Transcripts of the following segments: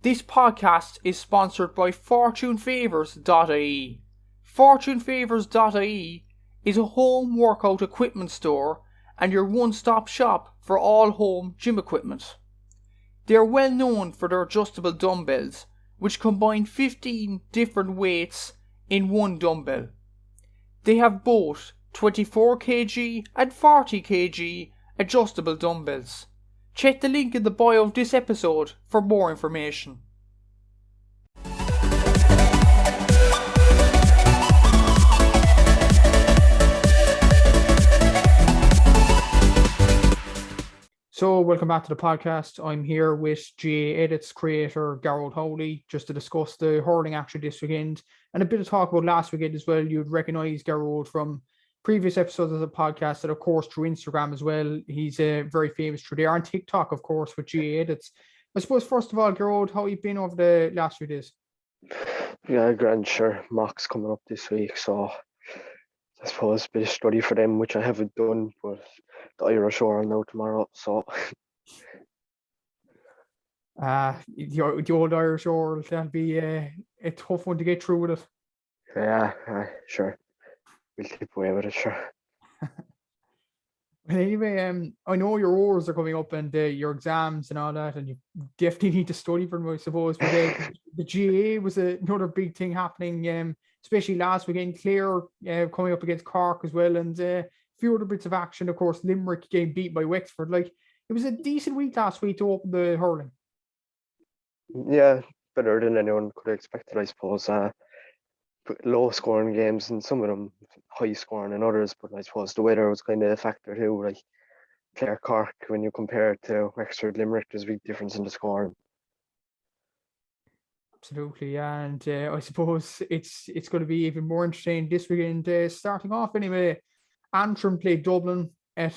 This podcast is sponsored by FortuneFavours.ie. FortuneFavours.ie is a home workout equipment store and your one-stop shop for all home gym equipment. They are well known for their adjustable dumbbells, which combine 15 different weights in one dumbbell. They have both 24 kg and 40 kg adjustable dumbbells. Check the link in the bio of this episode for more information. So, welcome back to the podcast. I'm here with GAA Editz creator Gearoid Howley just to discuss the hurling action this weekend and a bit of talk about last weekend as well. You'd recognise Gearoid from previous episodes of the podcast and, of course, through Instagram as well. He's very famous through there, and TikTok, of course, with GAA Editz. I suppose, first of all, Gearoid, how have you been over the last few days? Yeah, grand, sure. Mock's coming up this week, so I suppose a bit of study for them, which I haven't done, but the Irish Oral now tomorrow, so. The old Irish Oral, that'll be a tough one to get through with it. Yeah, sure. We'll keep away with it, sure. Anyway, I know your O's are coming up and your exams and all that, and you definitely need to study for them, I suppose. But the GAA was another big thing happening, especially last weekend. Clare coming up against Cork as well, and a few other bits of action. Of course, Limerick getting beat by Wexford. Like, it was a decent week last week to open the hurling. Yeah, better than anyone could have expected, I suppose. Low scoring games, and some of them high scoring in others, but I suppose the weather was kind of a factor too. Like Clare Cork, when you compare it to Wexford Limerick, there's a big difference in the scoring. Absolutely, and I suppose it's going to be even more interesting this weekend. Starting off anyway, Antrim played Dublin at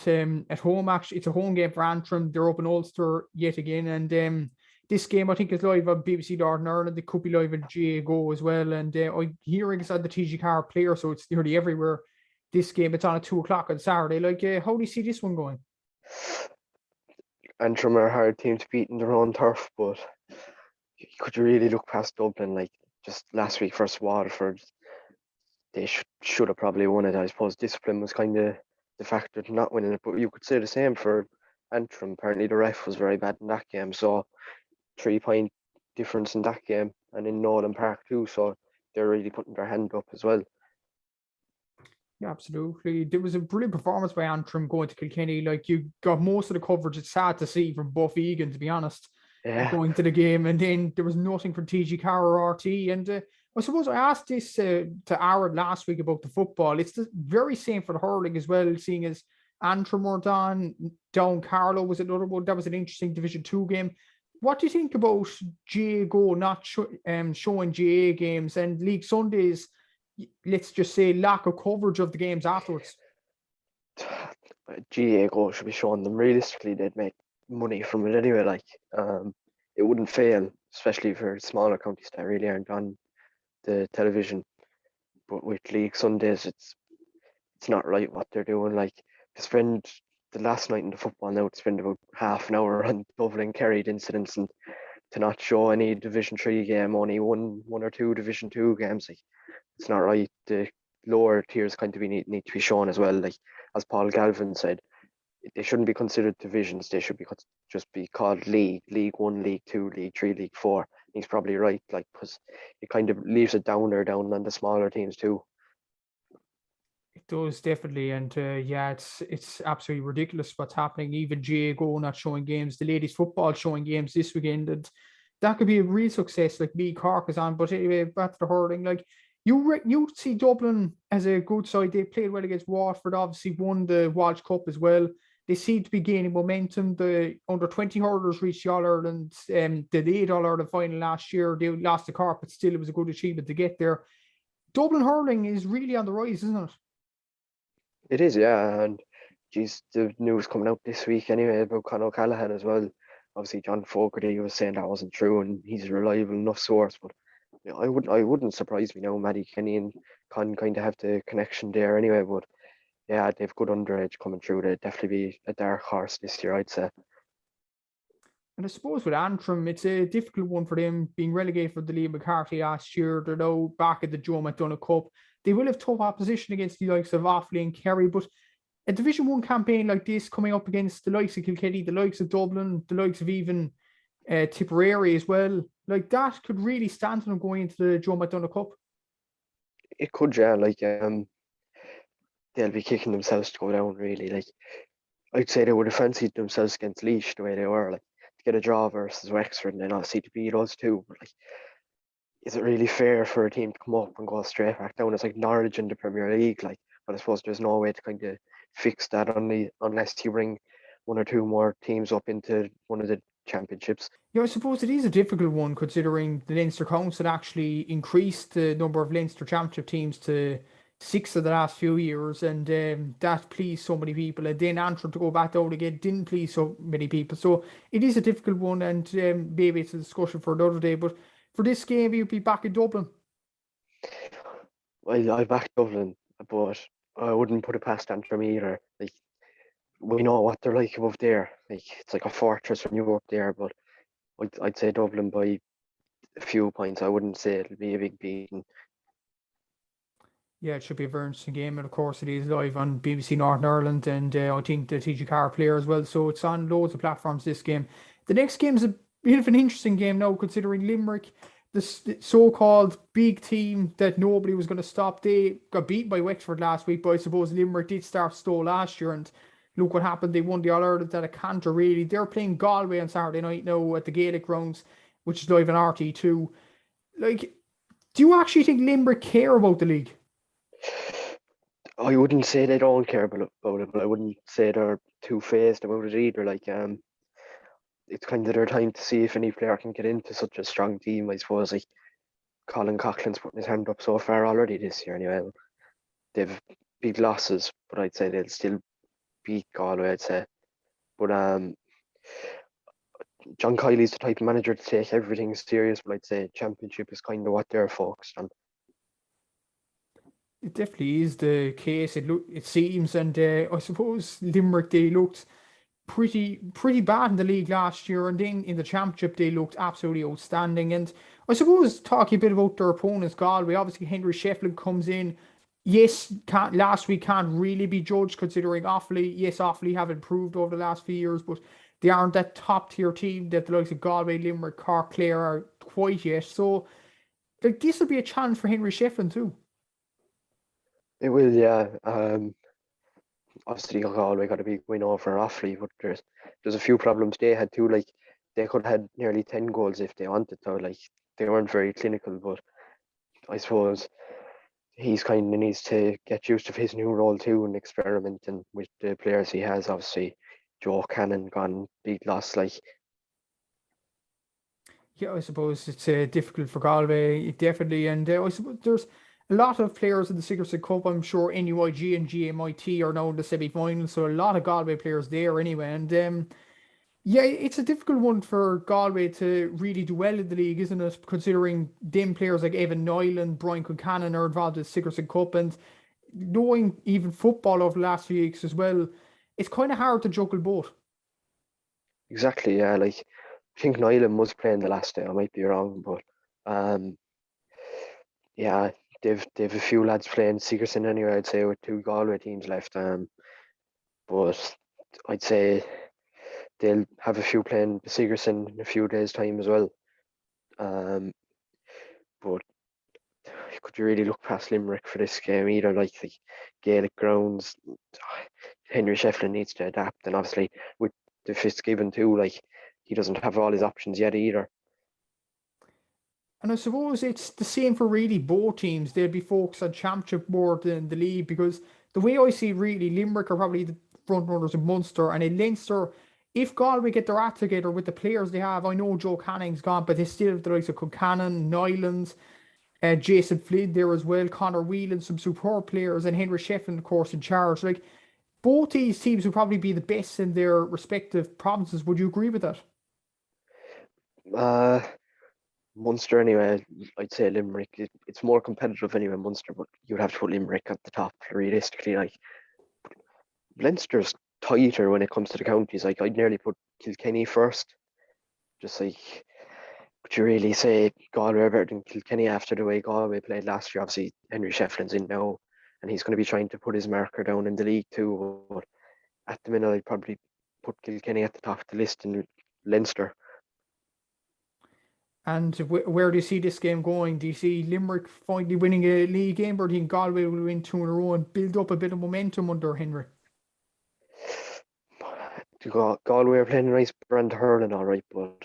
home. Actually, it's a home game for Antrim. They're up in Ulster yet again, and this game I think is live on BBC Northern Ireland. It could be live on GAA Go as well. And I'm hearing it's on the TG Car player, so it's nearly everywhere. This game, it's on at 2:00 on Saturday. Like, how do you see this one going? Antrim are a hard team to beat in their own turf, but could you really look past Dublin? Like, just last week versus Waterford, they should have probably won it. I suppose discipline was kind of the factor to not winning it, but you could say the same for Antrim. Apparently the ref was very bad in that game, so 3-point difference in that game and in Nolan Park too, so they're really putting their hand up as well. Yeah, absolutely. There was a brilliant performance by Antrim going to Kilkenny. Like, you got most of the coverage. It's sad to see from Buff Egan, to be honest, going to the game, and then there was nothing from TG Car or RT. And I suppose I asked this to Aaron last week about the football. It's the very same for the hurling as well, seeing as Antrim were down Carlow was another one. That was an interesting Division 2 game. What do you think about GAA Go not showing GAA games and League Sundays? Let's just say lack of coverage of the games afterwards. GAA Go should be showing them. Realistically, they'd make money from it anyway. Like, it wouldn't fail, especially for smaller counties that really aren't on the television. But with League Sundays, it's not right what they're doing. Like, to spend the last night in the football now, to spend about half an hour on Dublin Kerry incidents and to not show any Division 3 game, only one or two Division 2 games. Like, it's not right. The lower tiers kind of need to be shown as well. Like, as Paul Galvin said, they shouldn't be considered divisions. They should just be called League 1, League 2, League 3, League 4. He's probably right, like, because it kind of leaves it down on the smaller teams too. It does, definitely, and yeah, it's absolutely ridiculous what's happening. Even GAA Go not showing games, the ladies football showing games this weekend, and that could be a real success. Like, Lee Cork is on, but anyway, back to the hurling. Like, you see Dublin as a good side. They played well against Waterford. Obviously, won the Walsh Cup as well. They seem to be gaining momentum. The under-20 hurlers reached the All-Ireland, the late All-Ireland final last year. They lost the Cork, but still it was a good achievement to get there. Dublin hurling is really on the rise, isn't it? It is, yeah, and geez, the news coming out this week anyway about Conor O'Callaghan as well. Obviously, John Fogarty was saying that wasn't true, and he's a reliable enough source. But you know, I wouldn't surprise me now. Maddie Kenny and Con kind of have the connection there anyway. But yeah, they've good underage coming through. They'd definitely be a dark horse this year, I'd say. And I suppose with Antrim, it's a difficult one for them being relegated for the Liam McCarthy last year. They're now back at the Joe McDonagh Cup. They will have tough opposition against the likes of Offaly and Kerry, but a Division 1 campaign like this coming up against the likes of Kilkenny, the likes of Dublin, the likes of even Tipperary as well, like that could really stand to them going into the Joe McDonagh Cup. It could, yeah. Like they'll be kicking themselves to go down. Really, like I'd say they would have fancied themselves against Laois the way they were, like to get a draw versus Wexford, and then obviously to beat us too. But like, is it really fair for a team to come up and go straight back down? It's like Norwich in the Premier League, like. But I suppose there's no way to kind of fix that unless you bring one or two more teams up into one of the championships. Yeah, I suppose it is a difficult one considering the Leinster Council actually increased the number of Leinster Championship teams to 6 of the last few years, and that pleased so many people. And then Antrim to go back down again didn't please so many people. So it is a difficult one, and maybe it's a discussion for another day. But for this game, you'll be back in Dublin. Well, I back Dublin, but I wouldn't put it past Antrim either. Like we know what they're like above there. Like it's like a fortress when you're up there. But I'd say Dublin by a few points. I wouldn't say it'll be a big beating. Yeah, it should be a very interesting game, and of course it is live on BBC Northern Ireland, and I think the TG4 player as well. So it's on loads of platforms. This game. The next game is a bit of an interesting game now, considering Limerick, the so-called big team that nobody was going to stop. They got beat by Wexford last week, but I suppose Limerick did start slow last year, and look what happened. They won the All-Ireland at a canter, really. They're playing Galway on Saturday night now at the Gaelic grounds, which is live on RT2. Like, do you actually think Limerick care about the league? I wouldn't say they don't care about it, but I wouldn't say they're too phased about it either. Like it's kind of their time to see if any player can get into such a strong team. I suppose like Colin Coughlin's putting his hand up so far already this year. Anyway, they've big losses, but I'd say they'll still beat Galway. I'd say, but John Kiley's the type of manager to take everything serious. But I'd say championship is kind of what they're focused on. It definitely is the case. It seems, and I suppose Limerick, they looked pretty bad in the league last year, and then in the championship they looked absolutely outstanding. And I suppose talking a bit about their opponents, Galway. Obviously, Henry Shefflin comes in. Yes, last week can't really be judged considering Offaly. Yes, Offaly have improved over the last few years, but they aren't that top tier team that the likes of Galway, Limerick, Cork, Clare are quite yet. So, like, this will be a challenge for Henry Shefflin too. It will, yeah. Obviously Galway got a big win over Offaly, but there's a few problems they had too. Like they could have had nearly 10 goals if they wanted to. Like they weren't very clinical, but I suppose he's kind of needs to get used to his new role too and experimenting with the players he has. Obviously, Joe Cannon gone, big loss. Like Yeah, I suppose it's difficult for Galway, definitely. And I suppose there's a lot of players in the Sigerson Cup. I'm sure NUIG and GMIT are now in the semi-final, so a lot of Galway players there anyway. And yeah, it's a difficult one for Galway to really do well in the league, isn't it? Considering them players like Evan Nyland, Brian Concannon are involved in the Sigerson Cup, and knowing even football over the last few weeks as well, it's kind of hard to juggle both. exactly, yeah. Like I think Nyland was playing the last day. I might be wrong, but yeah, they've a few lads playing Sigerson anyway. I'd say with two Galway teams left. But I'd say they'll have a few playing Sigerson in a few days' time as well. But could you really look past Limerick for this game either? Like the Gaelic grounds, Henry Shefflin needs to adapt, and obviously with the Fitzgibbon too, like he doesn't have all his options yet either. And I suppose it's the same for really both teams. They'll be focused on championship more than the league, because the way I see really, Limerick are probably the front runners in Munster, and in Leinster, if Galway get their act together with the players they have, I know Joe Canning's gone, but they still have the likes of Concannon, Nylands, Jason Flynn there as well, Connor Whelan, some superb players, and Henry Shefflin, of course, in charge. Like, both these teams would probably be the best in their respective provinces. Would you agree with that? Uh, Munster anyway, I'd say Limerick. It's more competitive anyway, Munster, but you'd have to put Limerick at the top realistically. Like Leinster's tighter when it comes to the counties. Like I'd nearly put Kilkenny first, Just like, could you really say Galway are better than Kilkenny after the way Galway played last year? Obviously, Henry Shefflin's in now, and he's going to be trying to put his marker down in the league too. But at the minute, I'd probably put Kilkenny at the top of the list in Leinster. And where do you see this game going? Do you see Limerick finally winning a league game, or do you think Galway will win 2 in a row and build up a bit of momentum under Henry? Galway are playing a nice brand of hurling, all right, but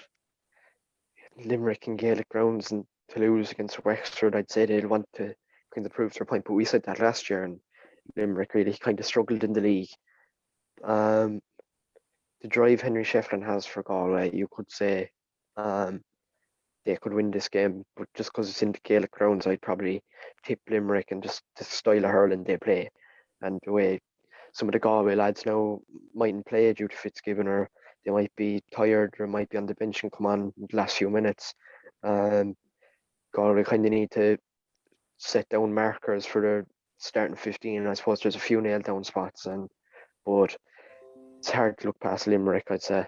Limerick and Gaelic grounds and to lose against Wexford, I'd say they'll want to kind of prove their point. But we said that last year, and Limerick really kind of struggled in the league. The drive Henry Shefflin has for Galway, you could say they could win this game, but just because it's in the Gaelic grounds, I'd probably tip Limerick and just the style of hurling they play and the way some of the Galway lads now mightn't play due to Fitzgibbon, or they might be tired or might be on the bench and come on in the last few minutes. Galway kind of need to set down markers for their starting 15. I suppose there's a few nailed down spots, but it's hard to look past Limerick, I'd say.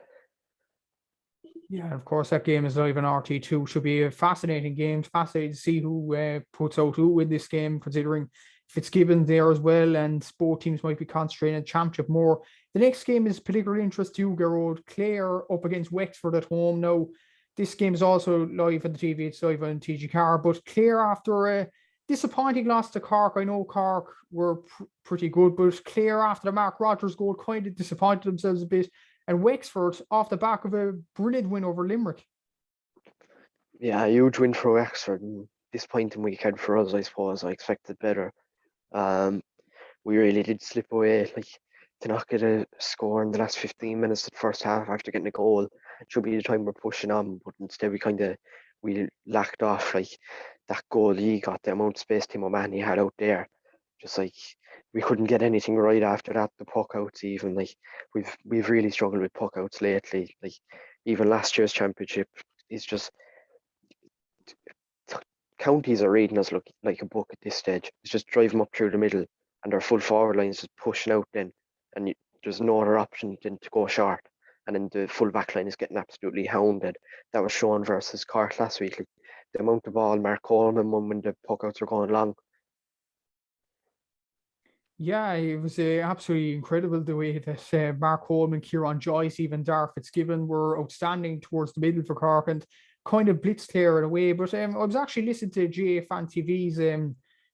Yeah, of course, that game is live on RT2. Should be a fascinating game. Fascinating to see who puts out who in this game, considering Fitzgibbon there as well, and both teams might be concentrating on the championship more. The next game is particular interest to you, Gearoid. Clare up against Wexford at home. Now, this game is also live on the TV. It's live on TG4. But Clare, after a disappointing loss to Cork, I know Cork were pretty good, but Clare, after the Mark Rogers goal, kind of disappointed themselves a bit. And Wexford off the back of a brilliant win over Limerick. Yeah, a huge win for Wexford, and disappointing weekend for us, I suppose. I expected better. We really did slip away, like to not get a score in the last 15 minutes of the first half after getting a goal. It should be the time we're pushing on, but instead we lacked off. Like that goal he got, the amount of space Tim O'Mahony had out there, just like we couldn't get anything right after that. The puck outs, even like we've really struggled with puck outs lately. Like even last year's championship is just counties are reading us look like a book at this stage. It's just drive them up through the middle, and our full forward line is just pushing out then, and there's no other option than to go short. And then the full back line is getting absolutely hounded. That was shown versus Cork last week. Like, the amount of ball Mark Coleman won when the puck outs were going long. Yeah, it was absolutely incredible the way that Mark Holm and Kieran Joyce, even Darth Fitzgibbon, were outstanding towards the middle for Cork and kind of blitzed Clare in a way. But I was actually listening to GAA Fan TV's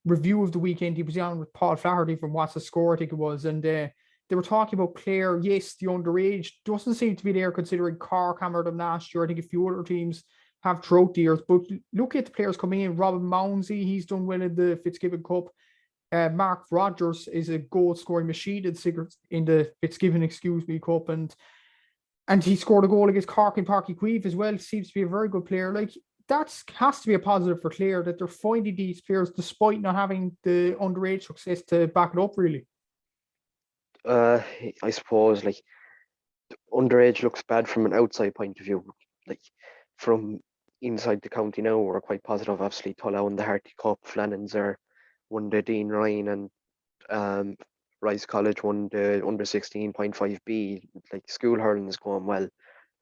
review of the weekend. He was on with Paul Flaherty from What's the Score, I think it was, and they were talking about Clare. Yes, the underage doesn't seem to be there considering Cork hammered them last year. I think a few other teams have throughout the years. But look at the players coming in. Robin Mounsey, he's done well in the Fitzgibbon Cup. Mark Rogers is a goal scoring machine in the Fitzgibbon, Cup, and he scored a goal against Corrigan Park as well. Seems to be a very good player. Like that has to be a positive for Clare that they're finding these players despite not having the underage success to back it up. Really, I suppose like underage looks bad from an outside point of view. Like from inside the county now, we're quite positive. Obviously, Tulla won the Harty Cup, Flannans are won the Dean Ryan, and Rice College won the under 16.5B. Like school hurling is going well, and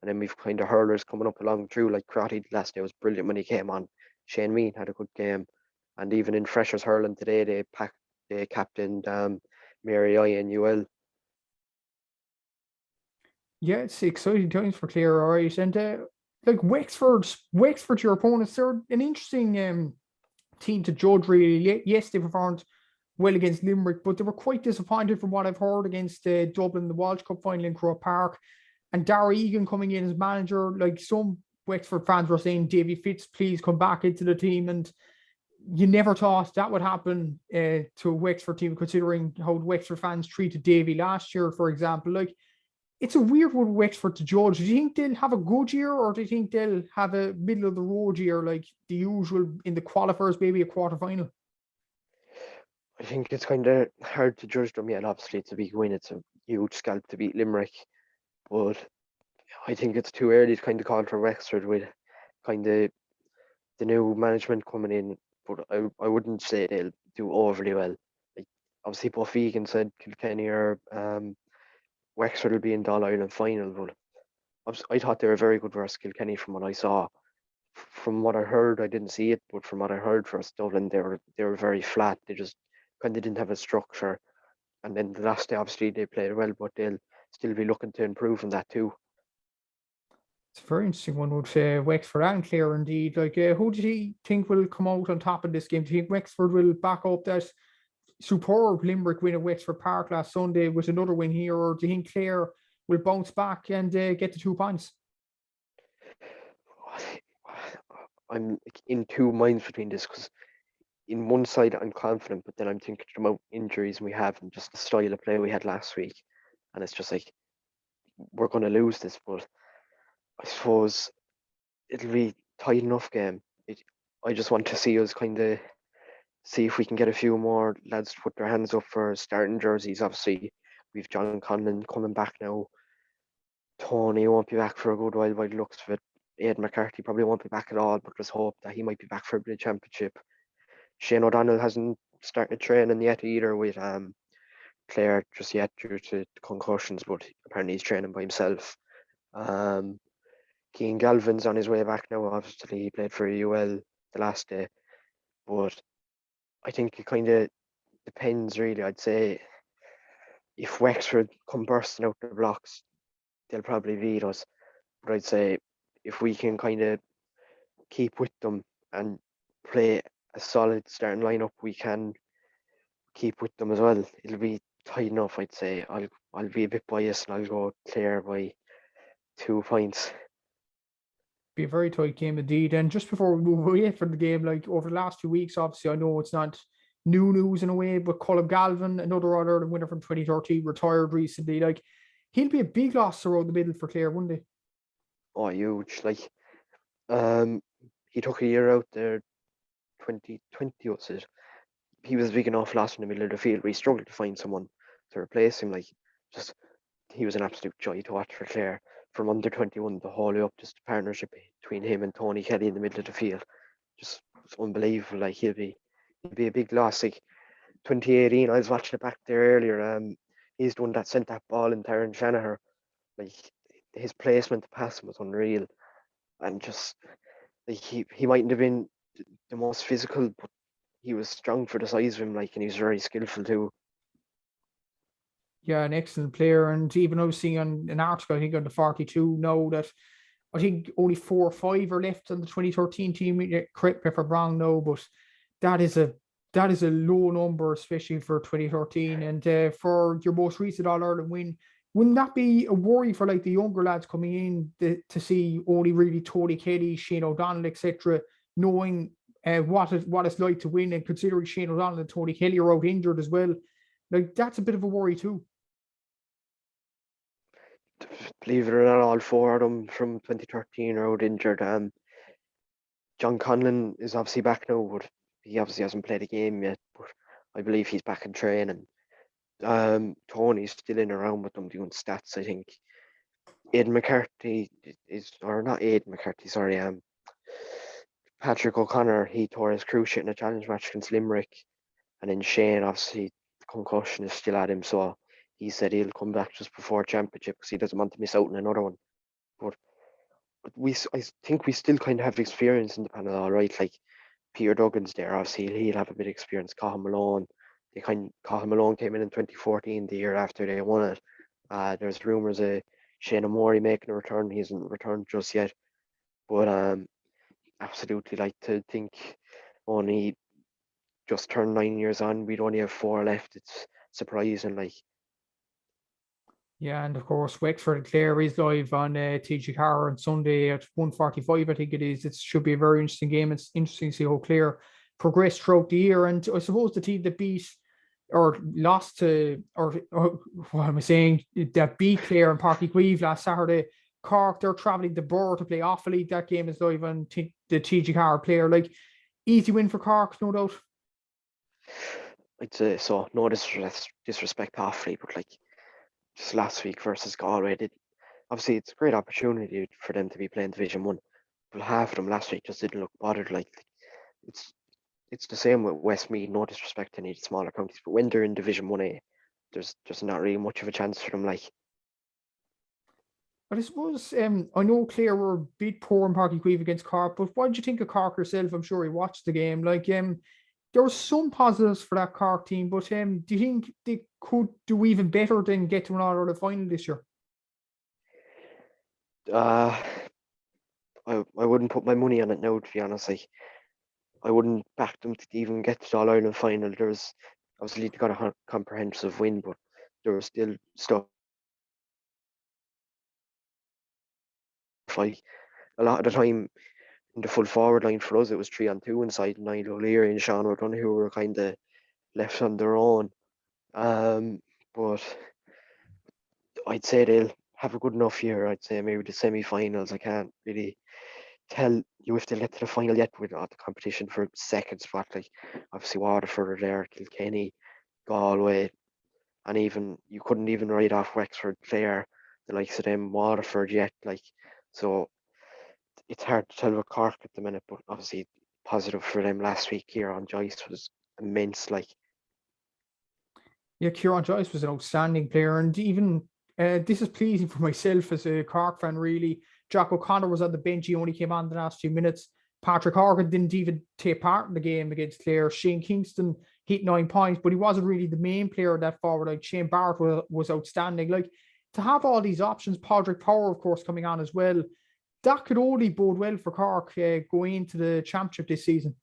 then we've kind of hurlers coming up along through. Like Crotty last day was brilliant when he came on. Shane Mean had a good game, and even in freshers hurling today, they captained Mary I and UL. yeah, it's exciting times for Clare, all right. And like Wexford, your opponents, they're an interesting team to judge. Really, yes, they performed well against Limerick, but they were quite disappointed from what I've heard against Dublin in the Walsh Cup final in Croke Park. And Darragh Egan coming in as manager, like some Wexford fans were saying, Davy Fitz, please come back into the team. And you never thought that would happen to a Wexford team, considering how Wexford fans treated Davy last year, for example. Like, it's a weird one with Wexford to judge. Do you think they'll have a good year, or do you think they'll have a middle of the road year, like the usual in the qualifiers, maybe a quarter final? I think it's kind of hard to judge them yet. Obviously, it's a big win. It's a huge scalp to beat Limerick, but I think it's too early to kind of call for Wexford with kind of the new management coming in. But I wouldn't say they'll do overly well. Like obviously, both Egan said Kilkenny or Wexford will be in the All Ireland final, but I thought they were very good versus Kilkenny from what I saw. From what I heard, I didn't see it, but from what I heard versus Dublin, they were very flat. They just kind of didn't have a structure. And then the last day, obviously, they played well, but they'll still be looking to improve on that too. It's a very interesting one with Wexford and Clare indeed. Like, who do you think will come out on top in this game? Do you think Wexford will back up that superb Limerick win at Wexford Park last Sunday with another win here, or do you think Clare will bounce back and get the 2 points? I'm in two minds between this because in one side I'm confident, but then I'm thinking about injuries we have and just the style of play we had last week, and it's just like we're going to lose this. But I suppose it'll be tight enough game. I just want to see us kind of see if we can get a few more lads to put their hands up for starting jerseys. Obviously, we've John Conlon coming back now. Tony won't be back for a good while by the looks of it. Aidan McCarthy probably won't be back at all, but let's hope that he might be back for the championship. Shane O'Donnell hasn't started training yet either with Clare just yet due to concussions, but apparently he's training by himself. Keane Galvin's on his way back now. Obviously, he played for UL the last day, but I think it kind of depends really. I'd say if Wexford come bursting out the blocks, they'll probably beat us. But I'd say if we can kind of keep with them and play a solid starting lineup, we can keep with them as well. It'll be tight enough, I'd say. I'll be a bit biased and I'll go Clare by 2 points. Be a very tight game indeed. And just before we move away from the game, like over the last 2 weeks, obviously I know it's not new news in a way, but Colin Galvin, another All-Ireland winner from 2013, retired recently. Like, he'll be a big loss around the middle for Clare, wouldn't he? Oh, huge. Like, he took a year out there, 2020 was it? He was a big enough loss in the middle of the field. We struggled to find someone to replace him. Like, just he was an absolute joy to watch for Clare from under 21 the whole way up. Just the partnership between him and Tony Kelly in the middle of the field, just it's unbelievable. Like he'll be a big loss. Like 2018, I was watching it back there earlier. He's the one that sent that ball in Taran Shanahan. Like his placement to pass was unreal, and just like he mightn't have been the most physical, but he was strong for the size of him. Like, and he was very skillful too. Yeah, an excellent player. And even I was seeing on an article, I think on the 42 now that I think only 4 or 5 are left on the 2013 team. Correct me if I'm wrong now, but that is a that is a low number, especially for 2013. And for your most recent All Ireland win, wouldn't that be a worry for like the younger lads coming in to see only really Tony Kelly, Shane O'Donnell, etc., knowing what it's like to win, and considering Shane O'Donnell and Tony Kelly are out injured as well, like that's a bit of a worry too. Believe it or not, all four of them from 2013 are out injured. John Conlon is obviously back now, but he obviously hasn't played a game yet. But I believe he's back in training. Tony's still in around with them doing stats, I think. Aidan McCarthy is, or not Aidan McCarthy, sorry, Patrick O'Connor, he tore his cruciate in a challenge match against Limerick. And then Shane, obviously, the concussion is still at him, so he said he'll come back just before championship because he doesn't want to miss out on another one. But I think we still kind of have experience in the panel, all right. Like Peter Duggan's there, obviously he'll have a bit of experience. Cathal Malone, Cathal Malone came in 2014, the year after they won it. There's rumours of Shane O'Morey making a return. He hasn't returned just yet, but absolutely like to think only just turned 9 years on. We'd only have 4 left. It's surprising, like. Yeah, and of course, Wexford and Clare is live on TG4 on Sunday at 1:45, I think it is. It should be a very interesting game. It's interesting to see how Clare progress throughout the year. And I suppose the team that beat or lost to, or what am I saying, that beat Clare and Parky Grieve last Saturday, Cork, they're travelling to Burr to play Offaly. That game is live on the TG4 player. Like, easy win for Cork, no doubt. I'd say so. No disrespect to Offaly, but like just last week versus Galway, obviously it's a great opportunity for them to be playing Division 1, but half of them last week just didn't look bothered. Like it's it's the same with Westmeath. No disrespect to any of the smaller counties, but when they're in Division 1A, there's not really much of a chance for them. Like, But I suppose I know Clare were a bit poor in Parky Queeve against Cork, but what did you think of Cork yourself? I'm sure you watched the game. Like there were some positives for that Cork team, but do you think they could do even better than get to an All Ireland final this year? Uh, I wouldn't put my money on it now, to be honest. Like, I wouldn't back them to even get to the All Ireland final. There's obviously they got a comprehensive win, but there was still stuff. Like a lot of the time in the full forward line for us, it was 3-on-2 inside Niall O'Leary and Sean O'Donoghue who were kind of left on their own. But I'd say they'll have a good enough year. I'd say maybe the semi-finals. I can't really tell you if they'll get to the final yet with the competition for second spot. Like obviously Waterford are there, Kilkenny, Galway, and even you couldn't even write off Wexford, Clare, the likes of them, Waterford yet. Like so, it's hard to tell with Cork at the minute. But obviously, positive for them last week here on Joyce was immense. Like Yeah, Kieran Joyce was an outstanding player, and even this is pleasing for myself as a Cork fan. Really, Jack O'Connor was on the bench; he only came on the last 2 minutes. Patrick Horgan didn't even take part in the game against Clare. Shane Kingston hit 9 points, but he wasn't really the main player of that forward. Like Shane Barrett was outstanding. Like to have all these options, Padraig Power, of course, coming on as well. That could only bode well for Cork going into the championship this season.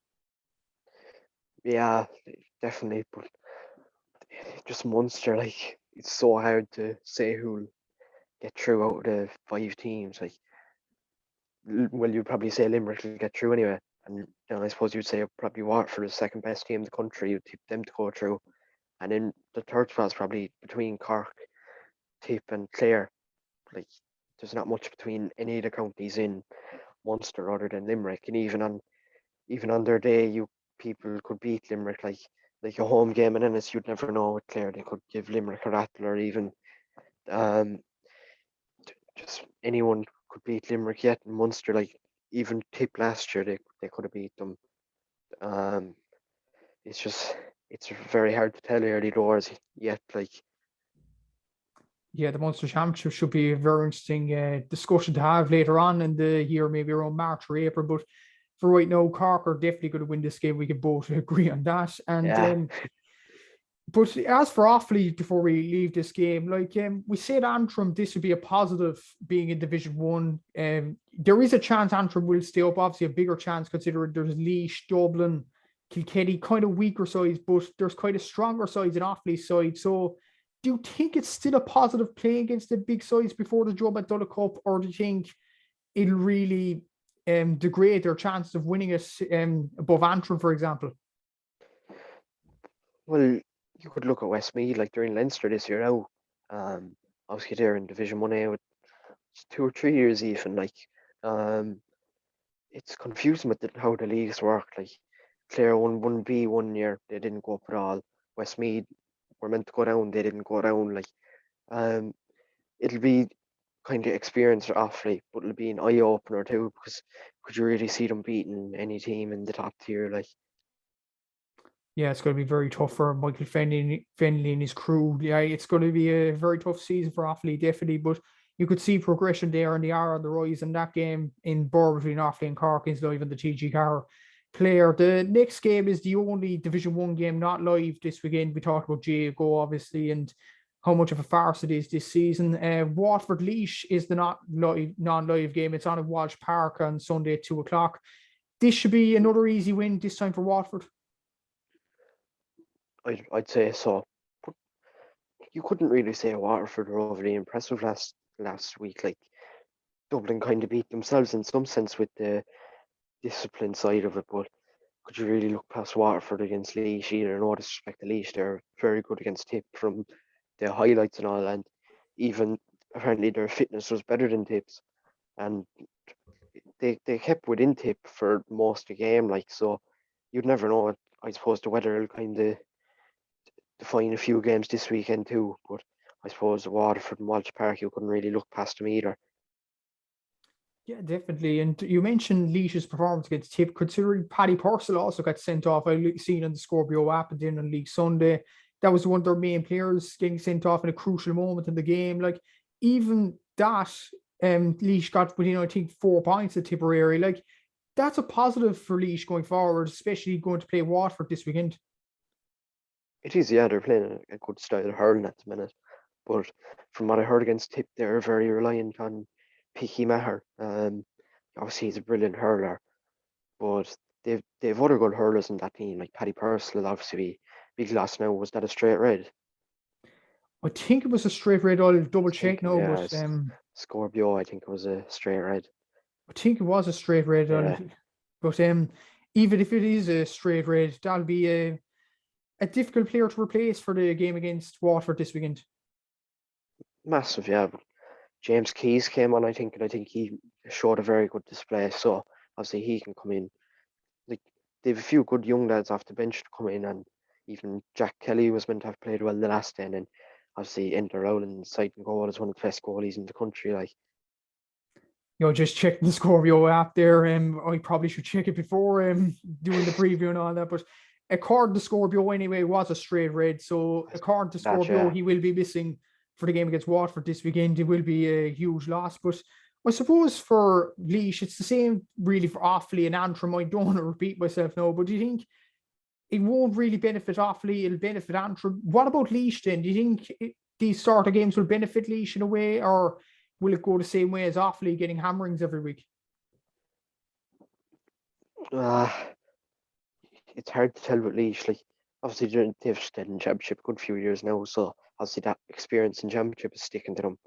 yeah, definitely. But just Munster, like it's so hard to say who'll get through out of the 5 teams. Like, well, you'd probably say Limerick will get through anyway, and then I suppose you'd say probably Waterford is the second best team in the country. You'd tip them to go through, and then the third spot's probably between Cork, Tip, and Clare. Like, there's not much between any of the counties in Munster other than Limerick, and even on their day, you people could beat Limerick like a home game in Ennis. You'd never know with Clare. They could give Limerick a rattle, or even um just anyone could beat Limerick yet in Munster. Like even Tip last year, they could have beat them. Um, it's just it's very hard to tell early doors yet. Like Yeah, the Munster Championship should be a very interesting discussion to have later on in the year, maybe around March or April. But for right now, Cork are definitely going to win this game. We can both agree on that. And yeah, but as for Offaly, before we leave this game, like we said, Antrim, this would be a positive being in Division One. There is a chance Antrim will stay up. Obviously, a bigger chance considering there's Laois, Dublin, Kilkenny, kind of weaker sides, but there's quite a stronger sides in Offaly's side. So, do you think it's still a positive play against the big sides before the Joe McDonagh Cup, or do you think it'll really degrade their chances of winning it above Antrim, for example? well, you could look at Westmeath, like they're in Leinster this year now. Obviously they're in Division One A with 2 or 3 years even. Like, um, it's confusing with how the leagues work. Like Clare won 1B 1 year, they didn't go up at all. Westmeath were meant to go down, they didn't go down. Like, um, it'll be kind of experience Offaly, but it'll be an eye opener too because could you really see them beating any team in the top tier? Like, Yeah, it's going to be very tough for Michael Fennelly and his crew. Yeah, it's going to be a very tough season for Offaly, definitely. But you could see progression there, and they are on the rise. And that game in Bor between Offaly and Cork is live on the TG Car player. The next game is the only Division One game not live this weekend. We talked about GAA obviously, and how much of a farce it is this season. Waterford Laois is the non-live game. It's on at Walsh Park on Sunday at 2 o'clock. This should be another easy win this time for Waterford. I'd say so. But you couldn't really say Waterford were overly impressive last week. Like Dublin kind of beat themselves in some sense with the discipline side of it, but could you really look past Waterford against Laois either? No disrespect to Laois, they're very good against Tip from the highlights and all, and even apparently their fitness was better than Tip's, and they kept within Tip for most of the game. Like so, you'd never know. I suppose the weather will kind of define a few games this weekend too, but I suppose Waterford and Walsh Park, you couldn't really look past them either. Yeah, definitely. And you mentioned Laois's performance against Tip, considering Paddy Purcell also got sent off. I seen on the Scorpio app and then on League Sunday. That was one of their main players getting sent off in a crucial moment in the game. Like, even that Laois got within, I think, 4 points at Tipperary. Like, that's a positive for Laois going forward, especially going to play Waterford this weekend. It is, yeah, they're playing a good style of hurling at the minute. But from what I heard against Tip, they're very reliant on Picky Maher. Obviously he's a brilliant hurler, but they've other good hurlers in that team, like Paddy Purcell will obviously be big loss now. Was that a straight red? I think it was a straight red. I'll double check now, Yeah, but Scorpio, I think it was a straight red. I think it was a straight red. Yeah. But even if it is a straight red, that'll be a difficult player to replace for the game against Waterford this weekend. Massive, yeah. But James Keys came on, I think, and I think he showed a very good display. So obviously he can come in. Like, they've a few good young lads off the bench to come in, and even Jack Kelly was meant to have played well the last day, and then obviously Ender Rowland's sight and goal is one of the best goalies in the country. Like, Just check the Scorpio app there. I probably should check it before doing the preview and all that. But according to Scorpio, anyway, was a straight red. So according to Scorpio, he will be missing for the game against Waterford this weekend. It will be a huge loss. But I suppose for Laois, it's the same really for Offaly and Antrim. I don't want to repeat myself now, but do you think it won't really benefit Offaly? It'll benefit Antrim. What about Laois then? Do you think these sort of games will benefit Laois in a way, or will it go the same way as Offaly, getting hammerings every week? It's hard to tell with Laois. Like, obviously they've stayed in Championship a good few years now, so obviously that experience in Championship is sticking to them.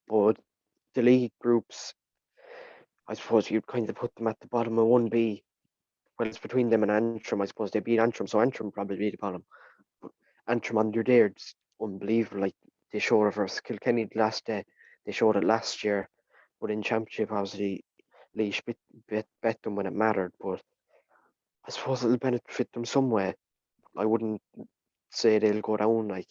But the league groups, I suppose you'd kind of put them at the bottom of 1B. Well, it's between them and Antrim. I suppose they beat Antrim, so Antrim probably beat the bottom. But Antrim under there, it's unbelievable. Like, they showed it versus Kilkenny the last day. They showed it last year. But in Championship, obviously, Laois bet them when it mattered. But I suppose it'll benefit them some way. I wouldn't say they'll go down. Like,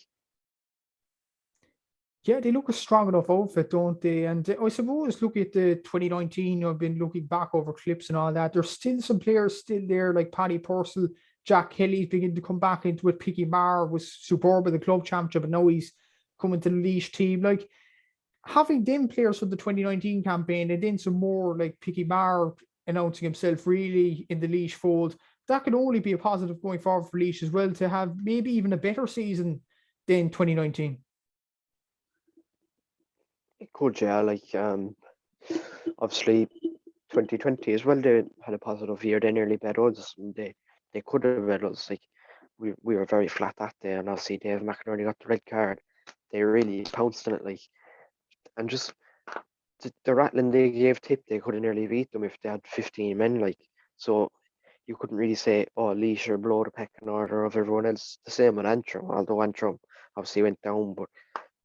Yeah, they look a strong enough outfit, don't they? And I suppose look at the 2019, I've been looking back over clips and all that. There's still some players still there, like Paddy Purcell, Jack Kelly's beginning to come back into it. Picky Maher was superb at the club championship, but now he's coming to the Laois team. Like, having them players from the 2019 campaign and then some more like Picky Maher announcing himself really in the Laois fold, that can only be a positive going forward for Laois as well, to have maybe even a better season than 2019. it could, yeah. Like, obviously 2020 as well, they had a positive year. They nearly bet us. They could have bet us. Like, we were very flat that day, and obviously Dave McInerney got the red card. They really pounced on it, like, and just the rattling they gave Tip, they could have nearly beat them if they had 15 men. Like, so you couldn't really say, oh, Laois are below the pecking order of everyone else. The same with Antrim, although Antrim obviously went down, but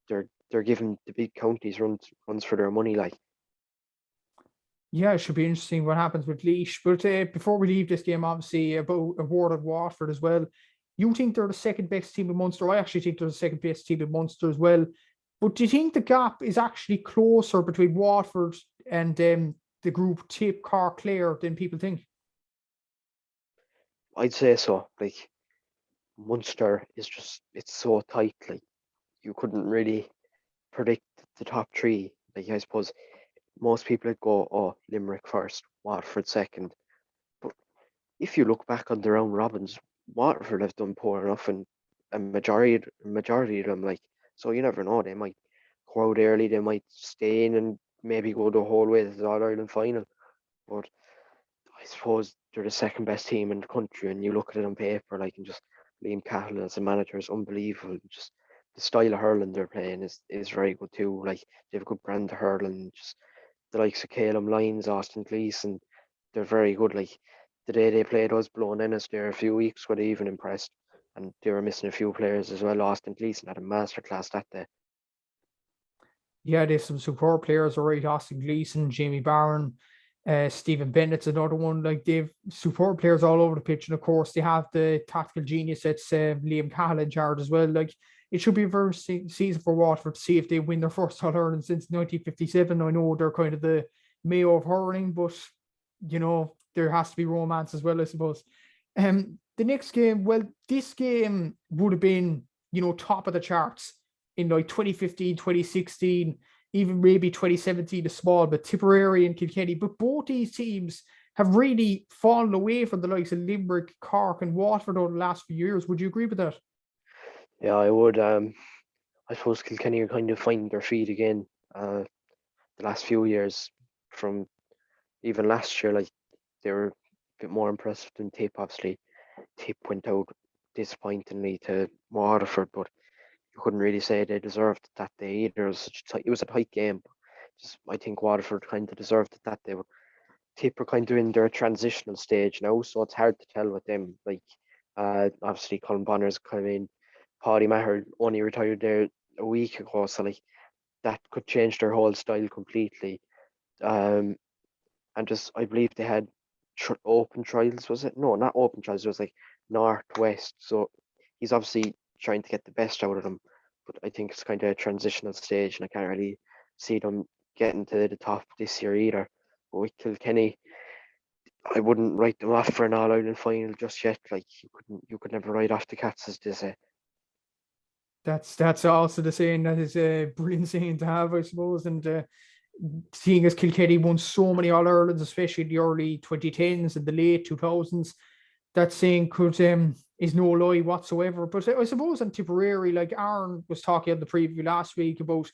they're giving the big counties runs for their money. Like, Yeah, it should be interesting what happens with Laois. But before we leave this game, obviously, about awarded Waterford as well. You think they're the second best team in Munster? I actually think they're the second best team in Munster as well. But do you think the gap is actually closer between Waterford and the group Tip, Cork, Clare than people think? I'd say so. Like, Munster is just, it's so tight. Like, you couldn't really predict the top three. Like, I suppose most people would go, oh, Limerick first, Waterford second. But if you look back on the round robins, Waterford have done poor enough, and a majority of them, like, so you never know. They might go out early, they might stay in and maybe go the whole way to the All Ireland final. But I suppose they're the second best team in the country, and you look at it on paper, like, and just Liam Cahill as a manager is unbelievable. Just the style of hurling they're playing is very good too. Like, they have a good brand of hurling. Just the likes of Calum Lyons, Austin Gleeson, they're very good. Like, the day they played us Blown Ennis there a few weeks ago, they even impressed, and they were missing a few players as well. Austin Gleeson had a masterclass that day. Yeah, there's some superb players, all right. Austin Gleeson, Jamie Barron, Stephen Bennett's another one. Like, they've superb players all over the pitch. And of course, they have the tactical genius that's Liam Cahill in charge as well. Like, it should be a very season for Waterford to see if they win their first All Ireland since 1957. I know they're kind of the Mayo of hurling, but there has to be romance as well, I suppose. The next game, well, this game would have been, top of the charts in like 2015, 2016. even maybe 2017 is small, but Tipperary and Kilkenny. But both these teams have really fallen away from the likes of Limerick, Cork, and Waterford over the last few years. Would you agree with that? Yeah, I would. I suppose Kilkenny are kind of finding their feet again. The last few years, from even last year, like they were a bit more impressive than Tip. Obviously, Tip went out disappointingly to Waterford, but you couldn't really say they deserved it that day either. It was a tight game. Just I think Waterford kind of deserved it that day. But Tip are kind of in their transitional stage now, so it's hard to tell with them. Like, obviously, Colin Bonner's come in. Paddy Maher only retired there a week ago, so like that could change their whole style completely. Um, and just I believe they had open trials, was it? No, not open trials. It was like northwest. So he's obviously trying to get the best out of them, but I think it's kind of a transitional stage, and I can't really see them getting to the top this year either. But with Kilkenny, I wouldn't write them off for an All Ireland final just yet. Like you could never write off the Cats, as they say. That's also the saying that is a brilliant saying to have, I suppose. And seeing as Kilkenny won so many All Irelands, especially in the early 2010s and the late 2000s, that saying could is no lie whatsoever. But I suppose on Tipperary, like Aaron was talking on the preview last week about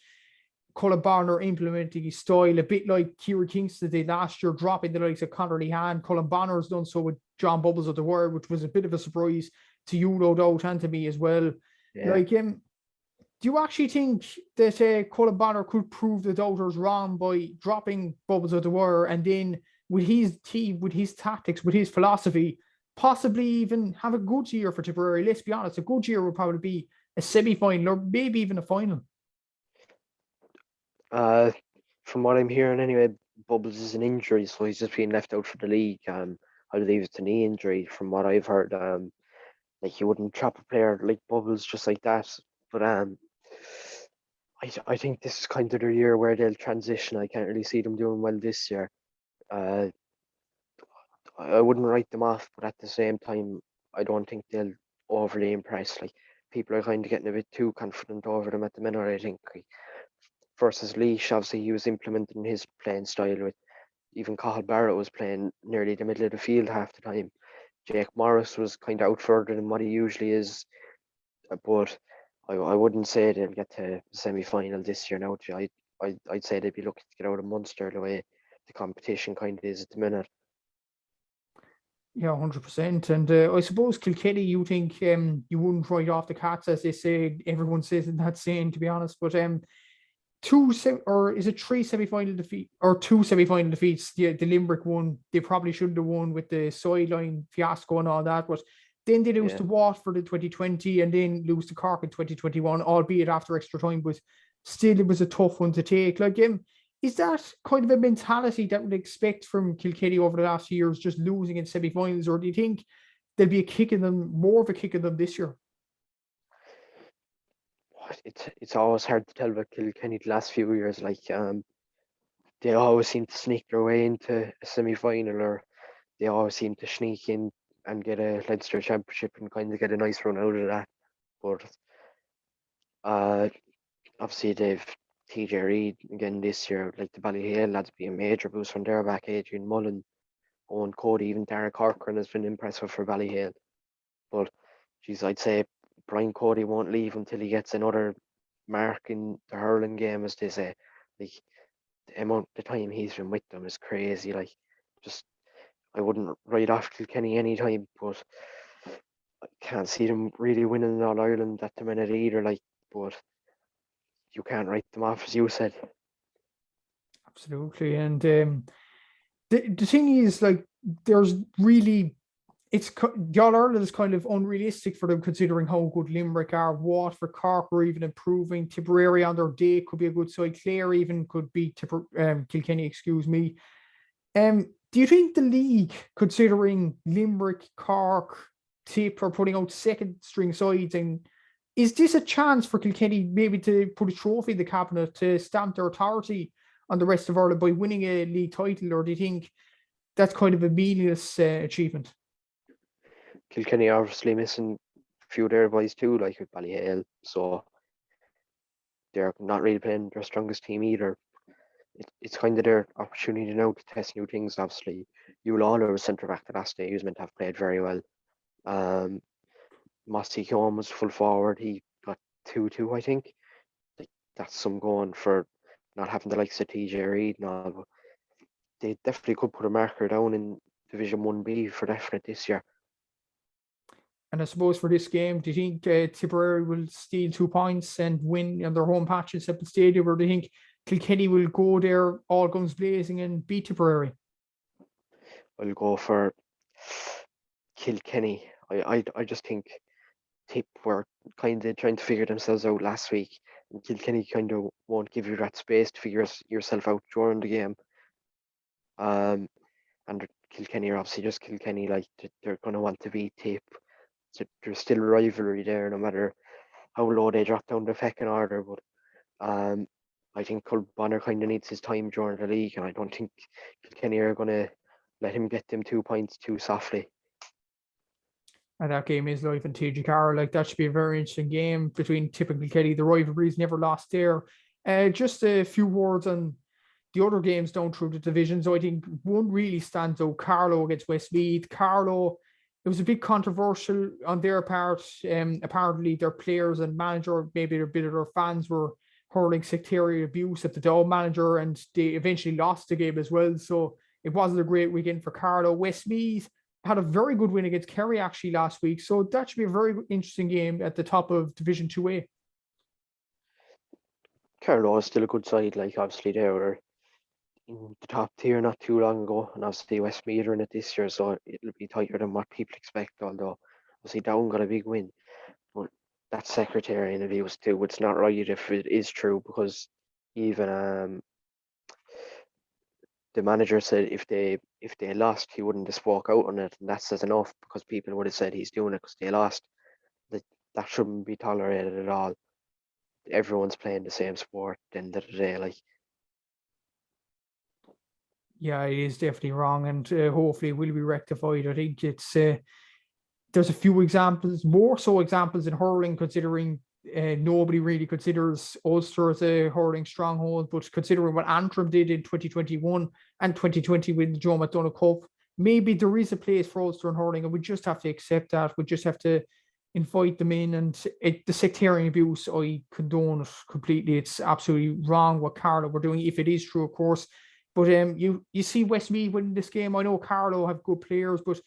Colin Barner implementing his style a bit like Kieran Kingston did last year, dropping the likes of Conor Lehan. Colin Barner's done so with John Bubbles of the Word, which was a bit of a surprise to you, no doubt, and to me as well. Yeah. Like, do you actually think that Colin Bonner could prove the doubters wrong by dropping Bubbles of the Wire and then with his team, with his tactics, with his philosophy, possibly even have a good year for Tipperary? Let's be honest, a good year would probably be a semi-final or maybe even a final. From what I'm hearing anyway, Bubbles is an injury, so he's just being left out for the league. I believe it's a knee injury from what I've heard. Like you wouldn't drop a player like Bubbles just like that. But I think this is kind of their year where they'll transition. I can't really see them doing well this year. Uh, I wouldn't write them off, but at the same time, I don't think they'll overly impress. Like people are kind of getting a bit too confident over them at the minute. I think like, versus Leash, obviously he was implementing his playing style with even Cathal Barrett was playing nearly the middle of the field half the time. Jake Morris was kind of out further than what he usually is, but I wouldn't say they'll get to the semi-final this year now. I'd say they'd be looking to get out of Munster the way the competition kind of is at the minute. Yeah, 100%. And I suppose Kilkenny, you think you wouldn't write off the Cats, as they say, everyone says in that saying, to be honest. But or is it three semi-final defeat or two semi-final defeats? The Limerick one, they probably should have won with the sideline fiasco and all that. But then they lose to Waterford in 2020 and then lose to Cork in 2021, albeit after extra time. But still, it was a tough one to take. Like, is that kind of a mentality that we'd expect from Kilkenny over the last few years, just losing in semi-finals, or do you think there'll be a kick in them, more of a kick in them this year? It's always hard to tell about Kilkenny the last few years. Like they always seem to sneak their way into a semi-final, or they always seem to sneak in and get a Leinster Championship and kind of get a nice run out of that. But obviously they've TJ Reid again this year. Like the Ballyhale lads be a major boost from their back. Adrian Mullen, Owen Cody, even Dara Corcoran has been impressive for Ballyhale. But geez, I'd say Brian Cody won't leave until he gets another mark in the hurling game, as they say. Like the time he's been with them is crazy. Like just I wouldn't write off Kilkenny anytime, but I can't see them really winning All Ireland at the minute either. Like, but you can't write them off, as you said. Absolutely. And the thing is, like, there's really the All Ireland is kind of unrealistic for them, considering how good Limerick are. Waterford, Cork are even improving. Tipperary on their day could be a good side. Clare even could beat Kilkenny, excuse me. Do you think the league, considering Limerick, Cork, Tip are putting out second string sides, and is this a chance for Kilkenny maybe to put a trophy in the cabinet to stamp their authority on the rest of Ireland by winning a league title, or do you think that's kind of a meaningless achievement? Kilkenny obviously missing a few of their boys too, like with Ballyhale. So they're not really playing their strongest team either. It's kind of their opportunity now to test new things. Obviously, Hugh Lawler was centre back the last day. He was meant to have played very well. Mossy Keown was full forward. He got 2-2, I think. Like, that's some going for not having the likes of TJ Reid and all. But they definitely could put a marker down in Division 1B for definite this year. And I suppose for this game, do you think Tipperary will steal 2 points and win on their home patch in Seppel Stadium, or do you think Kilkenny will go there all guns blazing and beat Tipperary? I'll go for Kilkenny. I just think Tip were kind of trying to figure themselves out last week, and Kilkenny kind of won't give you that space to figure yourself out during the game. And Kilkenny are obviously just Kilkenny, like they're going to want to beat Tip. So there's still rivalry there, no matter how low they drop down the pecking order. But I think Bonner kind of needs his time during the league, and I don't think Kilkenny are going to let him get them 2 points too softly. And that game is live in TG Carroll. Like, that should be a very interesting game between Tip and Kilkenny. The rivalry's never lost there. Just a few words on the other games down through the divisions. I think one really stands out: Carlow against Westmeath. Carlow, it was a bit controversial on their part. Apparently, their players and manager, maybe a bit of their fans, were hurling sectarian abuse at the Dome manager, and they eventually lost the game as well. So it wasn't a great weekend for Carlow. Westmeath had a very good win against Kerry actually last week. So that should be a very interesting game at the top of Division 2A. Carlow is still a good side. Like, obviously they were in the top tier not too long ago, and obviously Westmeath are in it this year, so it'll be tighter than what people expect. Although obviously Down got a big win, but that secretarian abuse too, it's not right if it is true, because even the manager said if they lost, he wouldn't have spoke out on it, and that says enough, because people would have said he's doing it because they lost. That shouldn't be tolerated at all. Everyone's playing the same sport at the end of the day. Like, Yeah, it is definitely wrong, and hopefully it will be rectified. I think it's there's a few examples, more so examples in hurling, considering nobody really considers Ulster as a hurling stronghold, but considering what Antrim did in 2021 and 2020 with the Joe McDonagh Cup, maybe there is a place for Ulster in hurling, and we just have to accept that. We just have to invite them in, and the sectarian abuse, I condone it completely. It's absolutely wrong what Carlow were doing, if it is true, of course. But you see Westmeath winning this game. I know Carlow have good players, but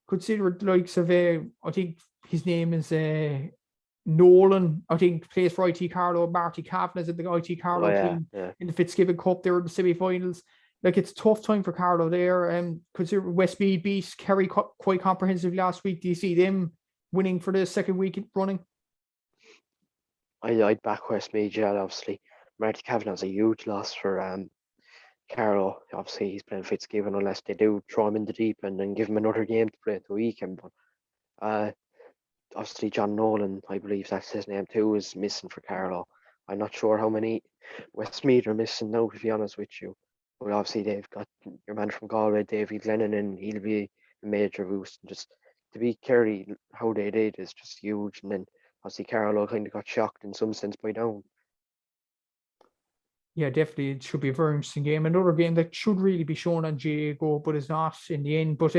consider the likes of I think his name is Nolan. I think plays for IT Carlow. Marty Kavanagh is in the IT Carlow team in the Fitzgibbon Cup. They're in the semi-finals. Like, it's a tough time for Carlow there. Consider Westmeath beat Kerry quite comprehensively last week. Do you see them winning for the second week running? I'd back Westmeath, yeah, obviously. Marty Kavanagh's a huge loss for Carlow. Obviously, he's playing Fitzgibbon, unless they do throw him in the deep end and give him another game to play at the weekend. But obviously, John Nolan, I believe that's his name too, is missing for Carlow. I'm not sure how many Westmeath are missing now, to be honest with you. But obviously, they've got your man from Galway, David Lennon, and he'll be a major boost. And just to beat Kerry, how they did, is just huge. And then obviously, Carlow kind of got shocked in some sense by Down. Yeah, definitely. It should be a very interesting game. Another game that should really be shown on GAA Go, but is not in the end. But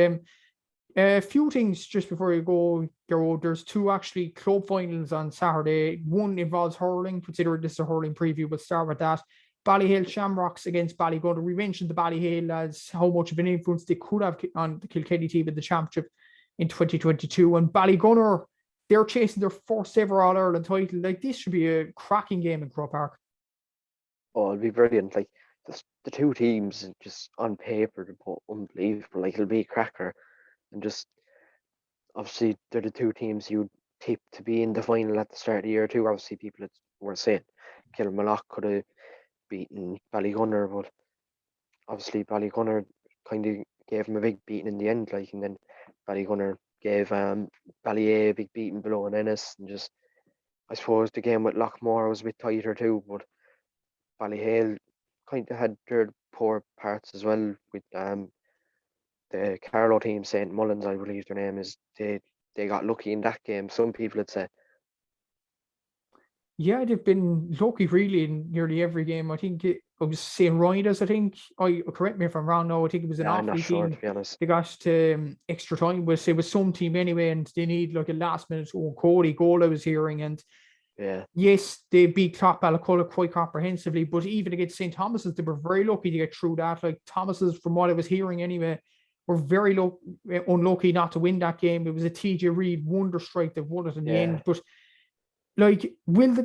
a few things just before you go, Gearoid. There's two actually club finals on Saturday. One involves hurling. Considering this is a hurling preview, we'll start with that. Ballyhale Shamrocks against Ballygunner. We mentioned the Ballyhale as how much of an influence they could have on the Kilkenny team in the championship in 2022. And Ballygunner, they're chasing their first ever All-Ireland title. Like, this should be a cracking game in Croke Park. Oh, it'll be brilliant. Like, just the two teams, just on paper, they're unbelievable. Like, it'll be a cracker. And just, obviously, they're the two teams you'd tip to be in the final at the start of the year too. Obviously, people were saying Kilmallock could have beaten Ballygunner, but obviously Ballygunner kind of gave him a big beating in the end, like, and then Ballygunner gave Ballya a big beating below in Ennis, and just, I suppose the game with Lockmore was a bit tighter too, but Ballyhale kind of had their poor parts as well with the Carlow team, St. Mullins, I believe their name is. They got lucky in that game, some people would say. Yeah, they've been lucky really in nearly every game. I think it was St. Riders, I think. Correct me if I'm wrong now. I think it was an Yeah, I'm not Offaly sure to team. be honest. They got to extra time, but it was some team anyway, and they need like a last minute Cody goal I was hearing. And Yeah, yes, they beat Clop Balacola quite comprehensively, but even against St. Thomas's, they were very lucky to get through that. Like Thomas's, from what I was hearing anyway, were very unlucky not to win that game. It was a TJ Reid wonder strike that won it in the yeah. end. But like, will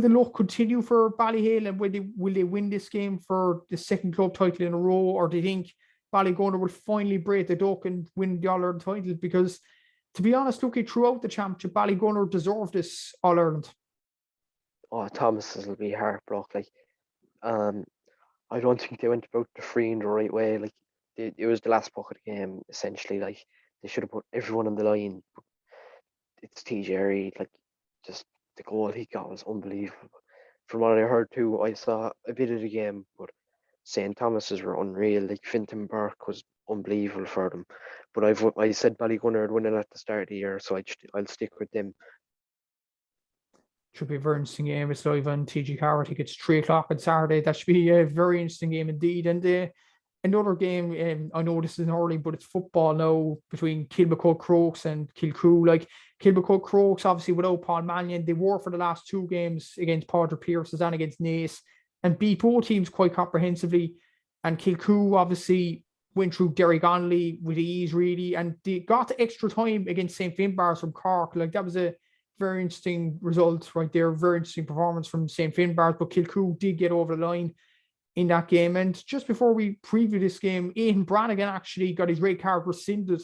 the luck continue for Ballyhale, and will they win this game for the second club title in a row, or do you think Ballygunner will finally break the duck and win the All Ireland title? Because to be honest, looking throughout the championship, Ballygunner deserved this All Ireland. Oh, Thomas's will be heartbroken. Like, um, I don't think they went about the free in the right way. Like, it was the last puck of the game essentially. Like, they should have put everyone on the line. It's TJ Reid. Like, just the goal he got was unbelievable. From what I heard too, I saw a bit of the game, but St. Thomas's were unreal. Like Finton Burke was unbelievable for them. But I said Ballygunner would win it at the start of the year, so I'll stick with them. Should be a very interesting game. It's live on TG Car. I think it's 3 o'clock on Saturday. That should be a very interesting game indeed. And another game, I know this is hurling, but it's football now between Kilmacud Crokes and Kilcoo. Like Kilmacud Crokes, obviously without Paul Mannion, they were for the last 2 games against Padraig Pearses and against Naas, and beat both teams quite comprehensively. And Kilcoo obviously went through Derry Connolly with ease, really, and they got extra time against St. Finbarrs from Cork. Like that was a very interesting result right there. Very interesting performance from St. Finbarrs, but Kilcoo did get over the line in that game. And just before we preview this game, Aidan Brannigan actually got his red card rescinded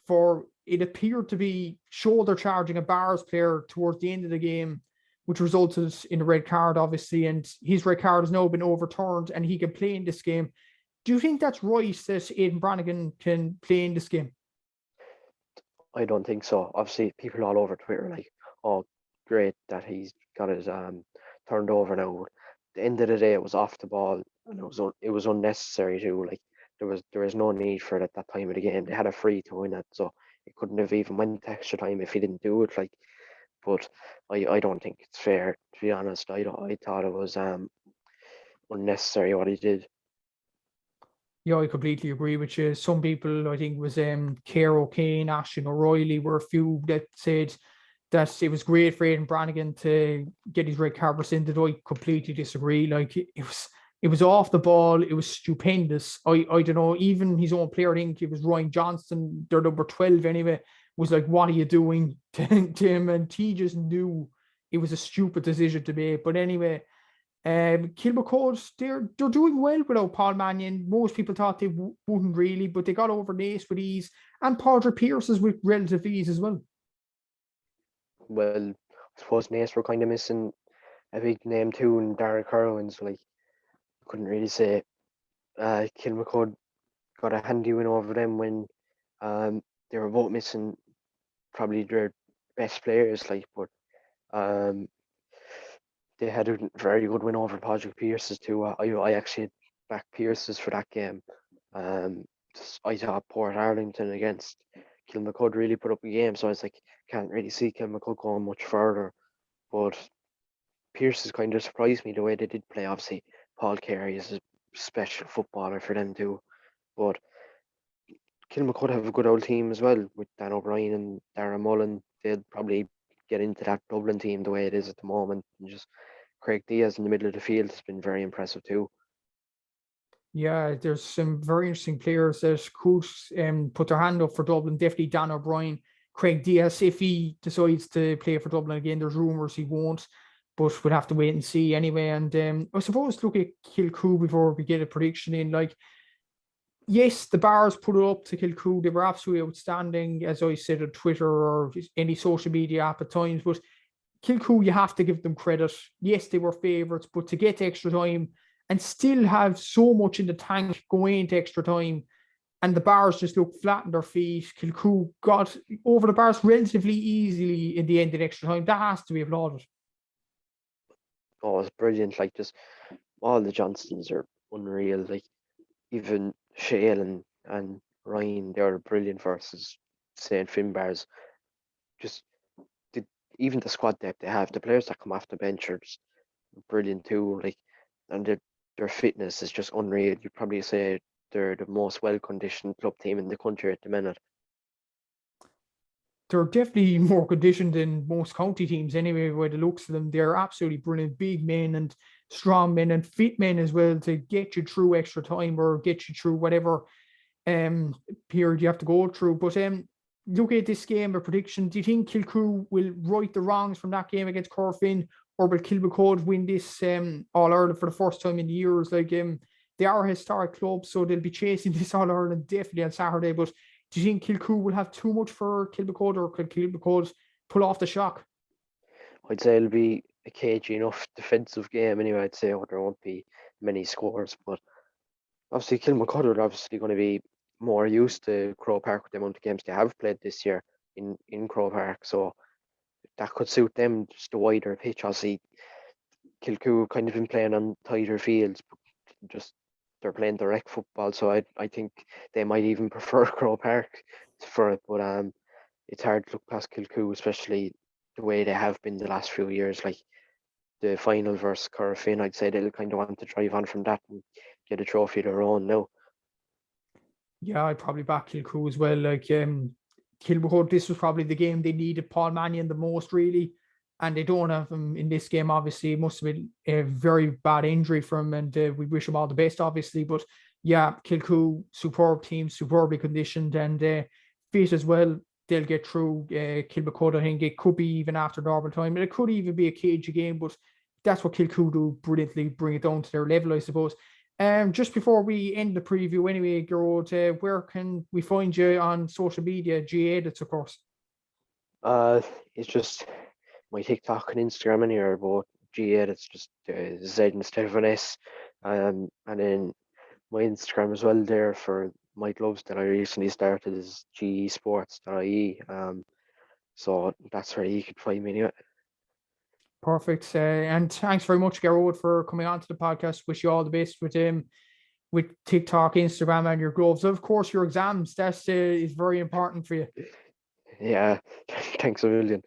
for it appeared to be shoulder charging a Bars player towards the end of the game, which resulted in a red card, obviously. And his red card has now been overturned and he can play in this game. Do you think that's right that Aidan Brannigan can play in this game? I don't think so. Obviously, people all over Twitter like, "Oh, great that he's got his turned over now." At the end of the day, it was off the ball, and it was unnecessary too. Like there was no need for it at that time of the game. They had a free to win it, so it couldn't have even went to extra time if he didn't do it. Like, but I don't think it's fair to be honest. I thought it was unnecessary what he did. Yeah, I completely agree with you. Some people, I think, was Ciara O'Kane, Ashton O'Reilly were a few that said that it was great for Aidan Brannigan to get his red card rescinded. I completely disagree. Like it was off the ball. It was stupendous. I don't know. Even his own player, I think it was Ryan Johnston, their number 12 anyway, was like, "What are you doing?" to him, and he just knew it was a stupid decision to make. But anyway. Kilmacud, they're doing well without Paul Mannion. Most people thought they wouldn't really, but they got over Naas with ease, and Padraig Pearses with relative ease as well. Well, I suppose Naas were kind of missing a big name too, and Derek Irwin, so like couldn't really say. Kilmacud got a handy win over them when they were both missing probably their best players, like, but um, they had a very good win over Patrick Pierce's too. I actually backed Pierce's for that game. Um, I thought Port Arlington against Kilmacud really put up a game, so I was like, can't really see Kilmacud going much further. But Pierce has kind of surprised me the way they did play. Obviously, Paul Carey is a special footballer for them too, but Kilmacud have a good old team as well with Dan O'Brien and Darren Mullen. They'll probably get into that Dublin team the way it is at the moment. And just Craig Diaz in the middle of the field has been very impressive too. Yeah, there's some very interesting players that could put their hand up for Dublin. Definitely Dan O'Brien, Craig Diaz. If he decides to play for Dublin again, there's rumours he won't, but we'll have to wait and see anyway. And I suppose look at Kilcoo before we get a prediction in. Like, yes, the Bars put it up to Kilcoo. They were absolutely outstanding, as I said on Twitter or any social media app at times. But Kilcoo, you have to give them credit. Yes, they were favourites, but to get to extra time and still have so much in the tank going into extra time, and the Bars just look flat on their feet. Kilcoo got over the Bars relatively easily in the end of extra time. That has to be applauded. Oh, it's brilliant. Like, just all the Johnstons are unreal. Like, even Shale and Ryan, they're brilliant versus St. Finbarrs. Just the, even the squad depth they have, the players that come off the bench are just brilliant too. Like, and their fitness is just unreal. You'd probably say they're the most well-conditioned club team in the country at the minute. They're definitely more conditioned than most county teams anyway, by the looks of them. They're absolutely brilliant, big men and strong men and fit men as well to get you through extra time or get you through whatever period you have to go through. But look at this game, a prediction. Do you think Kilcoo will right the wrongs from that game against Corfin, or will Kilmacud win this All-Ireland for the first time in years? Like, they are a historic club, so they'll be chasing this All-Ireland definitely on Saturday. But do you think Kilcoo will have too much for Kilmacud, or could Kilmacud pull off the shock? I'd say it'll be a cagey enough defensive game anyway. I'd say there won't be many scores, but obviously Kilmacud are obviously going to be more used to Croke Park with the amount of games they have played this year in Croke Park, so that could suit them, just the wider pitch. Obviously, Kilcoo kind of been playing on tighter fields, but just they're playing direct football, so I think they might even prefer Croke Park for it. But it's hard to look past Kilcoo, especially the way they have been the last few years. Like the final versus Corfin, I'd say they'll kind of want to drive on from that and get a trophy of their own now. Yeah, I'd probably back Kilcoo as well. Like, Kilmacud, this was probably the game they needed Paul Mannion the most, really. And they don't have him in this game, obviously. It must have been a very bad injury for him, and we wish him all the best, obviously. But yeah, Kilcoo, superb team, superbly conditioned and fit as well. They'll get through Kilmacud. I think it could be even after normal time, and it could even be a cagey game, but that's what Kilcoo do brilliantly, bring it down to their level, I suppose. Just before we end the preview anyway, Gearoid, where can we find you on social media? GAA Editz, of course. It's just my TikTok and Instagram anywhere, but GAA Editz, just Z instead of an S. And then my Instagram as well there for my clubs that I recently started is gesports.ie. So that's where you can find me anyway. Perfect. And thanks very much, Gearoid, for coming on to the podcast. Wish you all the best with TikTok, Instagram, and your gloves. Of course, your exams. That is very important for you. Yeah, thanks a million.